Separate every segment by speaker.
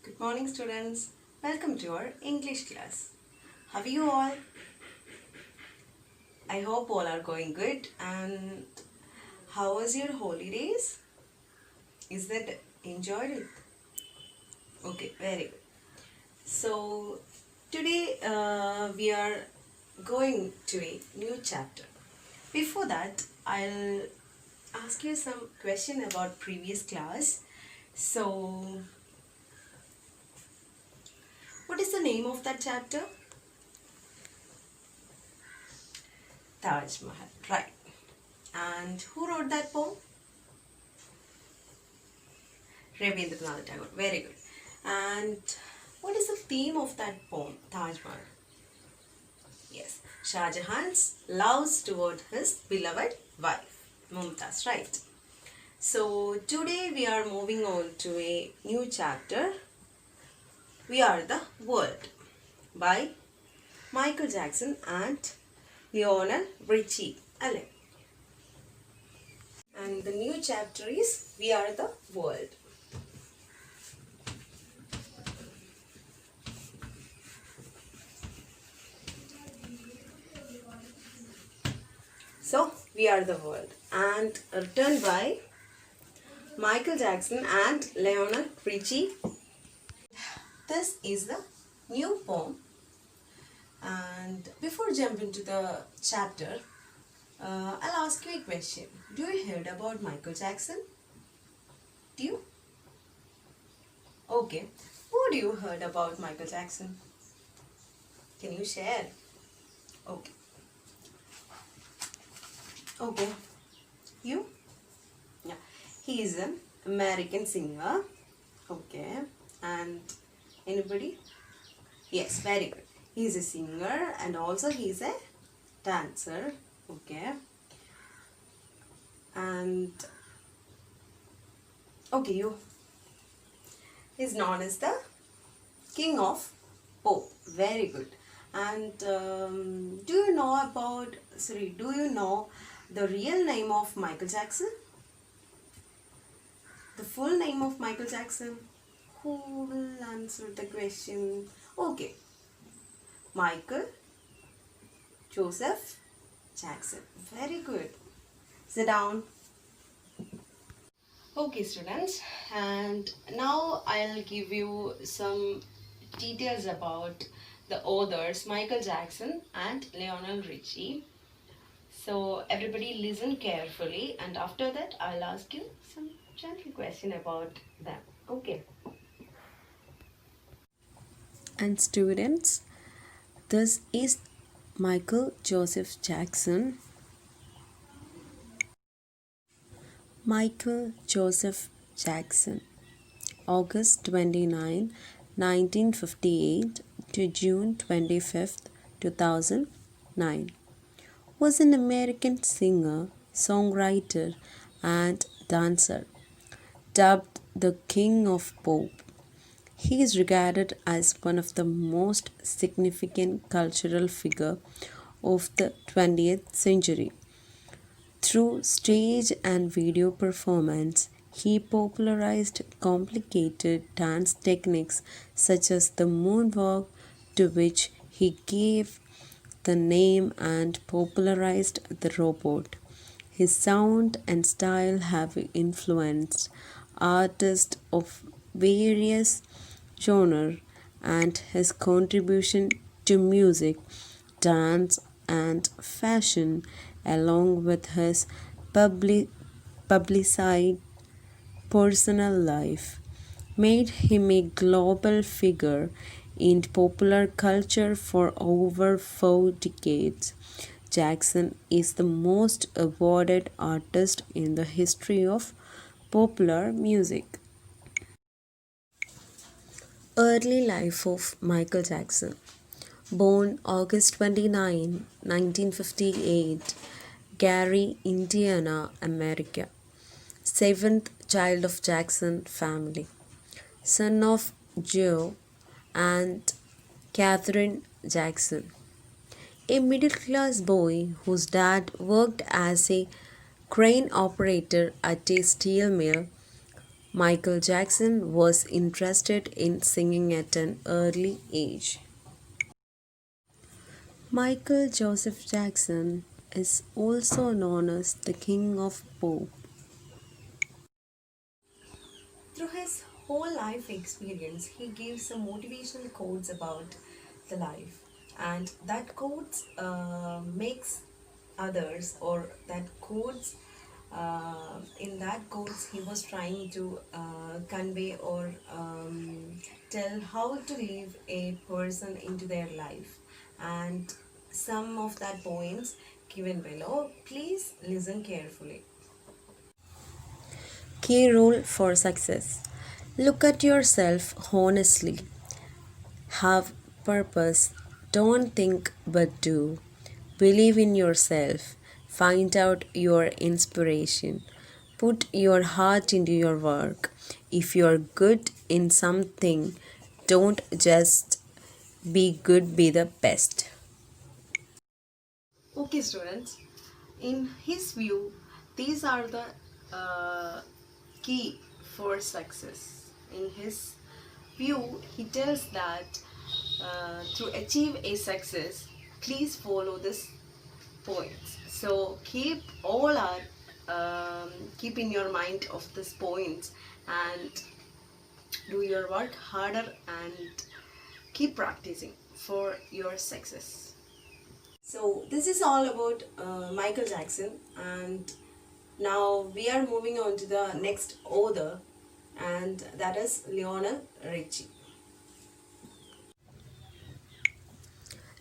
Speaker 1: Good morning, students. Welcome to our English class. How are you all? I hope all are going good. And how was your holidays? Is that enjoyed it? Okay, very good. So today we are going to a new chapter. Before that, I'll ask you some question about previous class. So, what is the name of that chapter? Taj Mahal, right. And who wrote that poem? Rabindranath Tagore, very good. And what is the theme of that poem, Taj Mahal? Yes, Shah Jahan's loves toward his beloved wife, Mumtaz, right? So today we are moving on to a new chapter. We Are the World by Michael Jackson and Lionel Richie. Alle. And the new chapter is We Are the World. So, We Are the World and written by Michael Jackson and Lionel Richie. This is the new poem. And before jump into the chapter, I'll ask you a question. Do you heard about Michael Jackson? Do you? Okay. What do you heard about Michael Jackson? Can you share? Okay. Okay. You? Yeah. He is an American singer. Okay. And anybody? Yes, very good. He is a singer and also he is a dancer. Okay. And okay, you. He's known as the King of Pop. Very good. And do you know about, sorry, do you know the real name of Michael Jackson? The full name of Michael Jackson? Who will answer the question? Okay. Michael Joseph Jackson. Very good. Sit down. Okay, students, and now I'll give you some details about the authors Michael Jackson and Lionel Richie. So everybody listen carefully, and after that I'll ask you some gentle question about them. Okay.
Speaker 2: And students, this is Michael Joseph Jackson. Michael Joseph Jackson, August 29, 1958 to June 25, 2009, was an American singer, songwriter, and dancer, dubbed the King of Pop. He is regarded as one of the most significant cultural figure of the 20th century. Through stage and video performance, he popularized complicated dance techniques such as the moonwalk, to which he gave the name, and popularized the robot. His sound and style have influenced artists of various genre, and his contribution to music, dance, and fashion, along with his publicized personal life, made him a global figure in popular culture for over 4 decades. Jackson is the most awarded artist in the history of popular music. Early life of Michael Jackson. Born August 29, 1958, Gary, Indiana, America. Seventh child of Jackson family. Son of Joe and Catherine Jackson. A middle class boy whose dad worked as a crane operator at a steel mill. Michael Jackson was interested in singing at an early age. Michael Joseph Jackson is also known as the King of Pop.
Speaker 1: Through his whole life experience, he gives some motivational quotes about the life, and that quotes makes others, or that quotes in that quotes he was trying to convey or tell how to live a person into their life, and some of that points given below. Please listen carefully.
Speaker 2: Key rule for success: look at yourself honestly. Have purpose. Don't think but do. Believe in yourself. Find out your inspiration. Put your heart into your work. If you're good in something, don't just be good, be the best.
Speaker 1: Okay, students, in his view, these are the uh, key for success. In his view, he tells that to achieve a success, please follow this points. So keep in your mind of these points, and do your work harder and keep practicing for your success. So this is all about Michael Jackson, and now we are moving on to the next author, and that is Lionel Richie.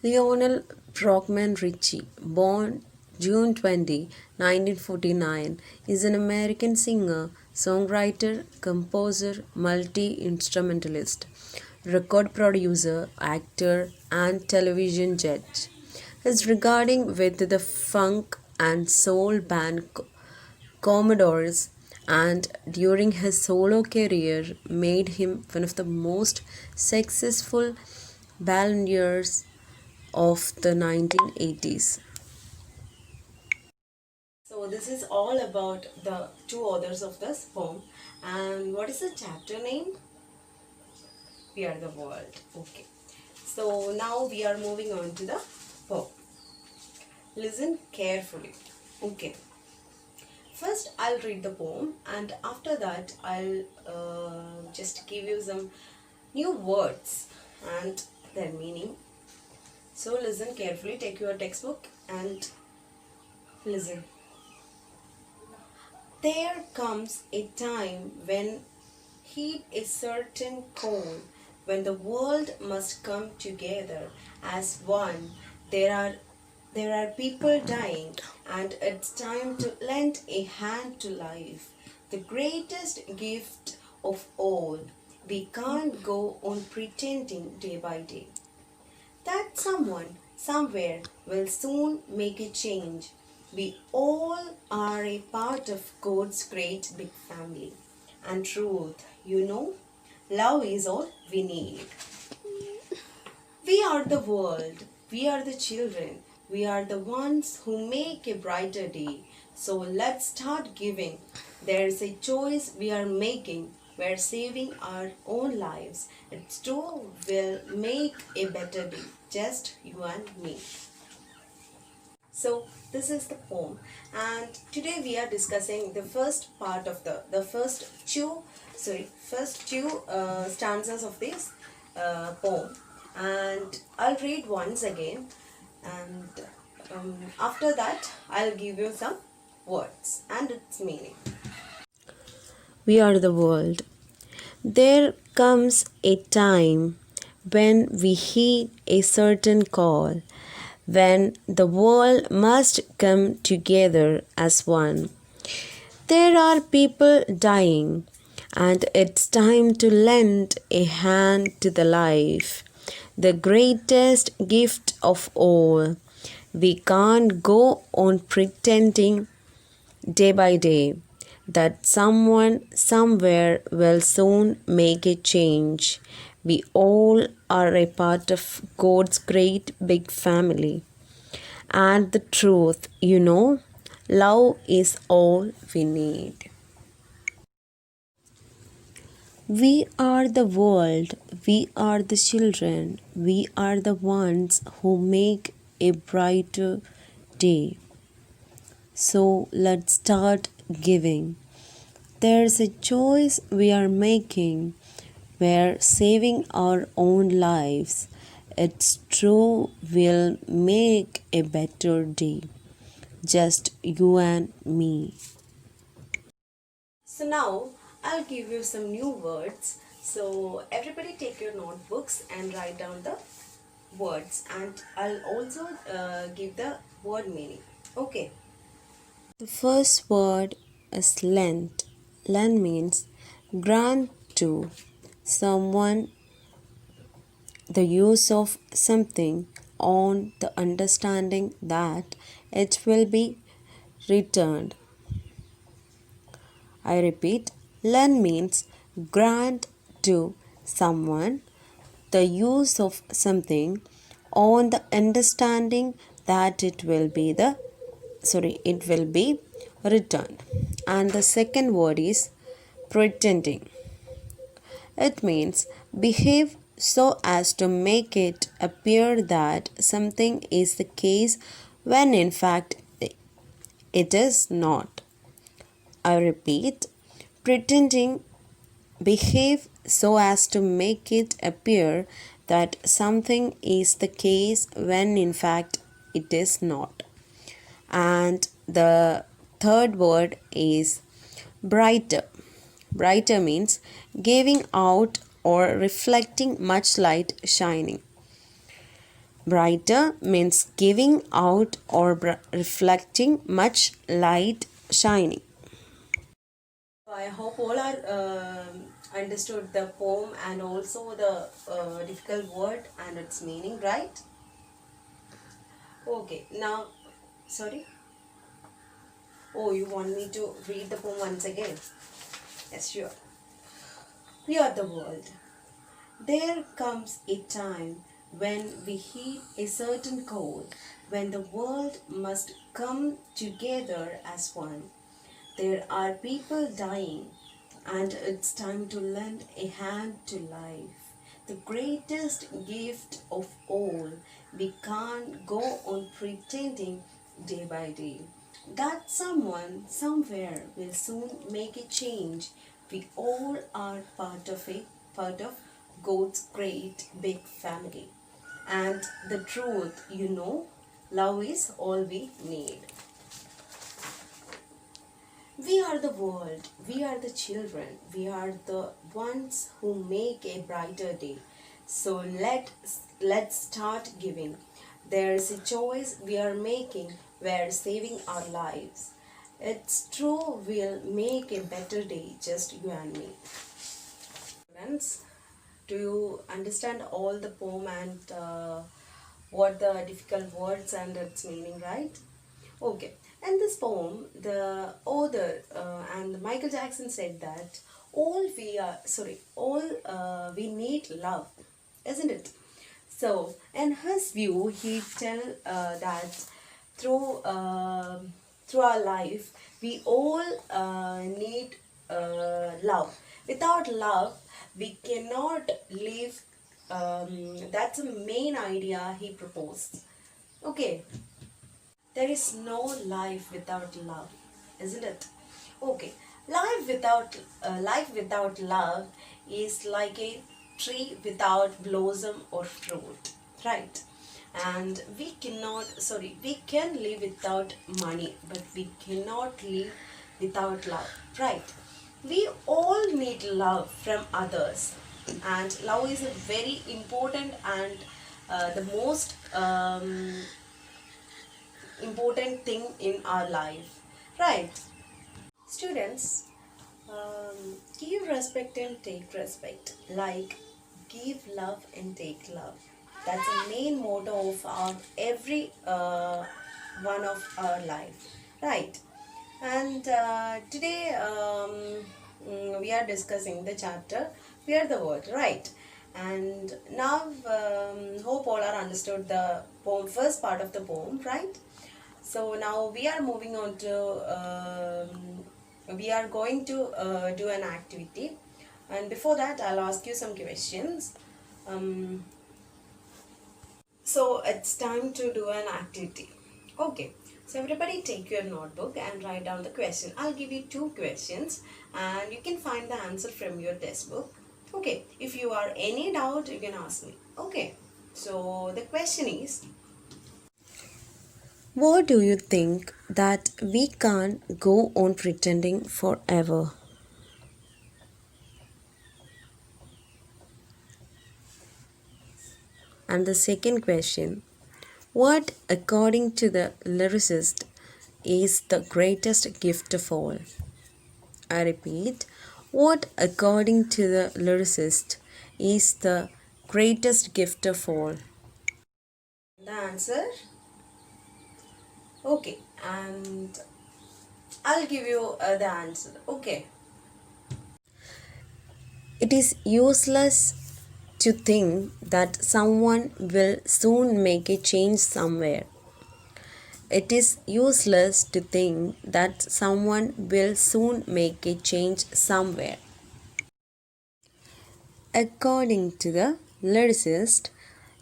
Speaker 2: Lionel Brockman Ritchie, born June 20, 1949, is an American singer, songwriter, composer, multi-instrumentalist, record producer, actor, and television judge. His regarding with the funk and soul band Commodores, and during his solo career made him one of the most successful balladeers of the 1980s.
Speaker 1: So this is all about the two authors of this poem. And what is the chapter name? We Are the World. Okay. So now we are moving on to the poem. Listen carefully. Okay. First, I'll read the poem, and after that, I'll just give you some new words and their meaning. So, listen carefully, take your textbook and listen. There comes a time when heat is certain cold, when the world must come together as one. There are there are people dying, and it's time to lend a hand to life. The greatest gift of all. We can't go on pretending day by day that someone somewhere will soon make a change. We all are a part of God's great big family. And truth, love is all we need. We are the world. We are the children. We are the ones who make a brighter day. So let's start giving. There's a choice we are making. We're saving our own lives. It too will make a better day. Just you and me. So this is the poem, and today we are discussing the first part of the first two stanzas of this poem, and I'll read once again, and after that I'll give you some words and its meaning.
Speaker 2: We are the world. There comes a time when we heed a certain call, when the world must come together as one. There are people dying, and it's time to lend a hand to the life, the greatest gift of all. We can't go on pretending day by day that someone somewhere will soon make a change. We all are a part of God's great big family. And the truth, love is all we need. We are the world, we are the children, we are the ones who make a brighter day. So let's start giving. There's a choice we are making. We're saving our own lives. It's true, we'll make a better day. Just you and me.
Speaker 1: So now I'll give you some new words. So everybody take your notebooks and write down the words, and I'll also give the word meaning. Okay.
Speaker 2: The first word is lent. Lend means grant to someone the use of something on the understanding that it will be returned. I repeat, lend means grant to someone the use of something on the understanding that it will be returned. And the second word is pretending. It means behave so as to make it appear that something is the case when in fact it is not. I repeat, pretending, behave so as to make it appear that something is the case when in fact it is not. And the third word is brighter. Brighter means giving out or reflecting much light shining. Brighter means giving out or reflecting much light shining.
Speaker 1: I hope all are understood the poem and also the difficult word and its meaning, right? Okay, now, sorry. Oh, you want me to read the poem once again? Yes, sure. We are the world. There comes a time when we heed a certain code, when the world must come together as one. There are people dying, and it's time to lend a hand to life. The greatest gift of all. We can't go on pretending day by day that someone somewhere will soon make a change. We all are part of God's great big family. And the truth, love is all we need. We are the world, we are the children, we are the ones who make a brighter day. So let's start giving. There is a choice we are making, we're saving our lives. It's true, we'll make a better day, just you and me. Friends, do you understand all the poem and what the difficult words and its meaning, right? Okay. And this poem, the author and Michael Jackson said that all we need love, isn't it? So, in his view, he tell that through through our life, we all need love. Without love, we cannot live. That's the main idea he proposed. Okay, there is no life without love, isn't it? Okay, life without love is like a tree without blossom or fruit, right? And we can live without money, but we cannot live without love, right? We all need love from others, and love is a very important and the most important thing in our life, right? Students, give respect and take respect. Like, give love and take love. That's the main motto of our every one of our life, right? And today we are discussing the chapter "We Are the World," right? And now hope all are understood the poem, first part of the poem, right? So now we are moving on to we are going to do an activity. And before that, I'll ask you some questions. So it's time to do an activity. Okay. So everybody take your notebook and write down the question. I'll give you two questions and you can find the answer from your textbook. Okay. If you are any doubt, you can ask me. Okay. So the question is,
Speaker 2: What do you think that we can't go on pretending forever? And the second question, what, according to the lyricist, is the greatest gift of all? I repeat, what, according to the lyricist, is the greatest gift of all?
Speaker 1: the answer? Okay. And I'll give you the answer. Okay.
Speaker 2: It is useless to think that someone will soon make a change somewhere. It is useless to think that someone will soon make a change somewhere. According to the lyricist,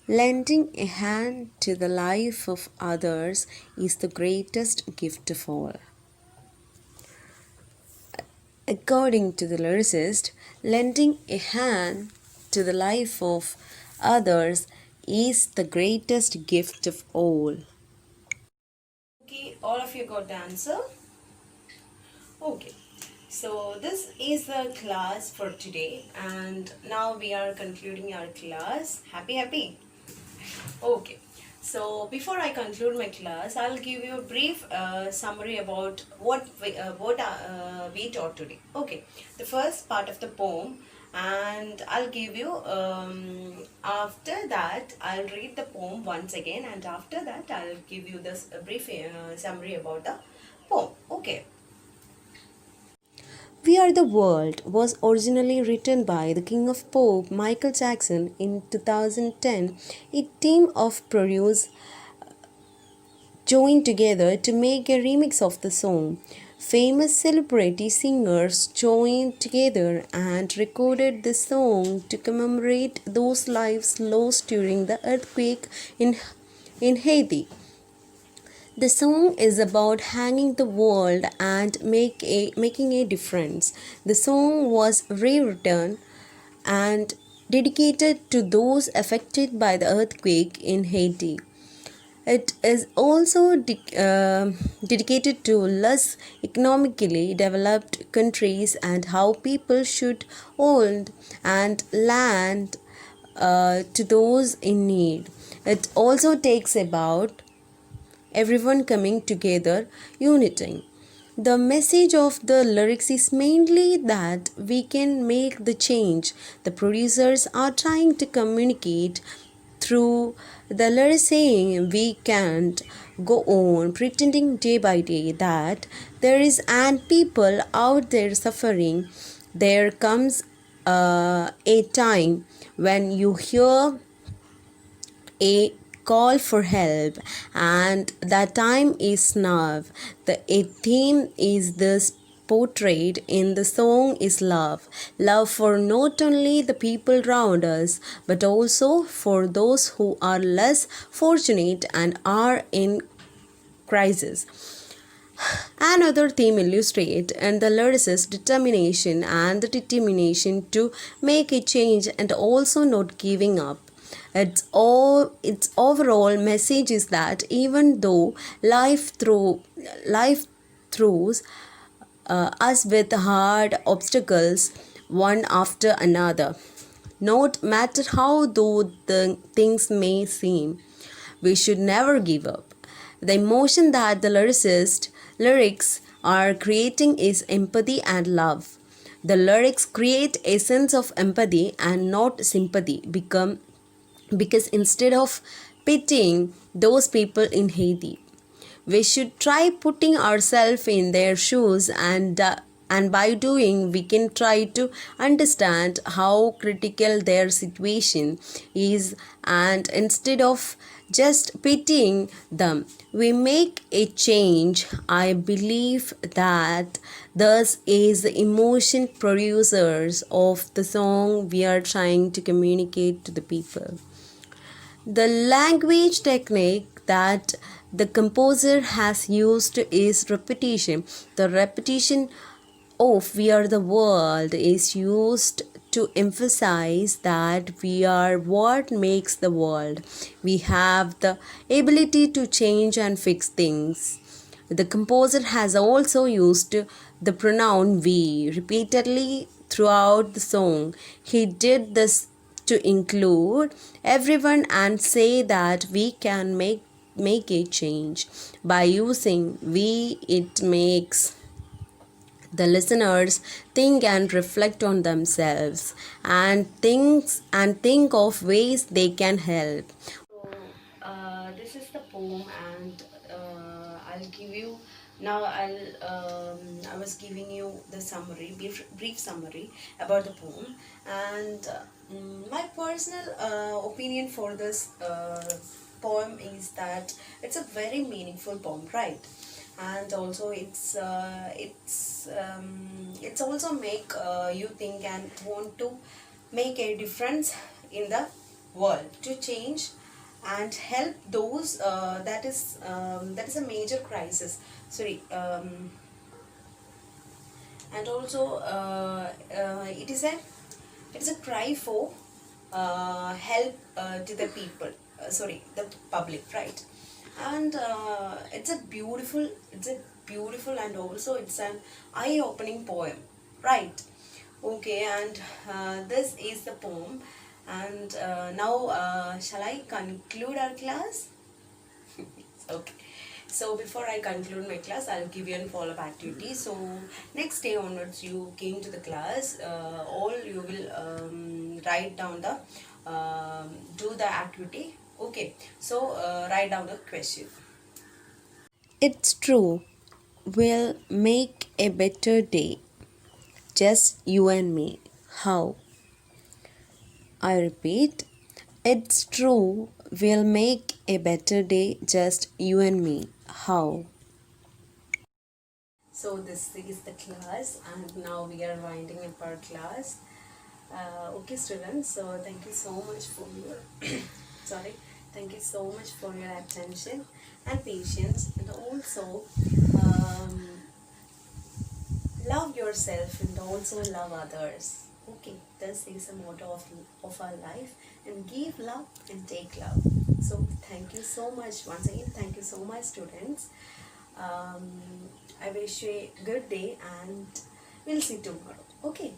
Speaker 2: lending a hand to the life of others is the greatest gift of all. According to the lyricist, lending a hand to the life of others is the greatest gift of all.
Speaker 1: Okay, all of you got the answer? Okay. So this is the class for today and now we are concluding our class. Happy? Okay. So before I conclude my class, I'll give you a brief summary about what we taught today. Okay. The first part of the poem, and I'll give you after that I'll read the poem once again, and after that I'll give you this brief summary about the poem. Okay.
Speaker 2: We Are the World was originally written by the King of Pop, Michael Jackson, in 2010. A team of producers joined together to make a remix of the song. Famous celebrity singers joined together and recorded the song to commemorate those lives lost during the earthquake in Haiti. The song is about hanging the world and making a difference. The song was rewritten and dedicated to those affected by the earthquake in Haiti. It is also dedicated to less economically developed countries and how people should hold and lend to those in need. It also takes about everyone coming together, uniting. The message of the lyrics is mainly that we can make the change. The producers are trying to communicate through the lyrics saying we can't go on pretending day by day that there is and people out there suffering. There comes a time when you hear a call for help, and that time is now. A theme is this portrayed in the song is love for not only the people around us but also for those who are less fortunate and are in crisis. Another theme illustrates and the lyricist's determination and the determination to make a change and also not giving up. Its overall message is that even though life throws us with hard obstacles one after another, no matter how though the things may seem, we should never give up. The emotion that the lyrics are creating is empathy and love. The lyrics create a sense of empathy and not sympathy because instead of pitying those people in Haiti, we should try putting ourselves in their shoes and and by doing we can try to understand how critical their situation is, and instead of just pitying them we make a change. I believe that thus is the emotion producers of the song we are trying to communicate to the people. The language technique that the composer has used is repetition. The repetition of "We Are the World" is used to emphasize that we are what makes the world. We have the ability to change and fix things. The composer has also used the pronoun "we" repeatedly throughout the song. He did this to include everyone and say that we can make a change. By using "we" it makes the listeners think and reflect on themselves and think of ways they can help. So this is the poem, and I'll give you now. I was giving you the summary, brief summary about the poem, and my personal opinion for this poem is that it's a very meaningful poem, right? And also it's also make you think and want to make a difference in the world, to change and help those that is a major crisis. Sorry. And also it is a cry for help to the people, sorry, the public, right? And it's a beautiful and also it's an eye-opening poem, right? Okay, and this is the poem, and now shall I conclude our class? Okay. So before I conclude my class, I'll give you a follow-up activity. So next day onwards, you came to the class. All you will write down the do the activity. Okay. So write down the question. It's true. We'll make a better day. Just you and me. How? I repeat, it's true. We'll make a better day, just you and me. How? So this is the class, and now we are winding up our class. Okay, students. So thank you so much for your sorry. Thank you so much for your attention and patience, and also love yourself and also love others. Okay, this is a motto of our life, and give love and take love. So thank you so much once again. Thank you so much, students. I wish you a good day, and we'll see tomorrow. Okay.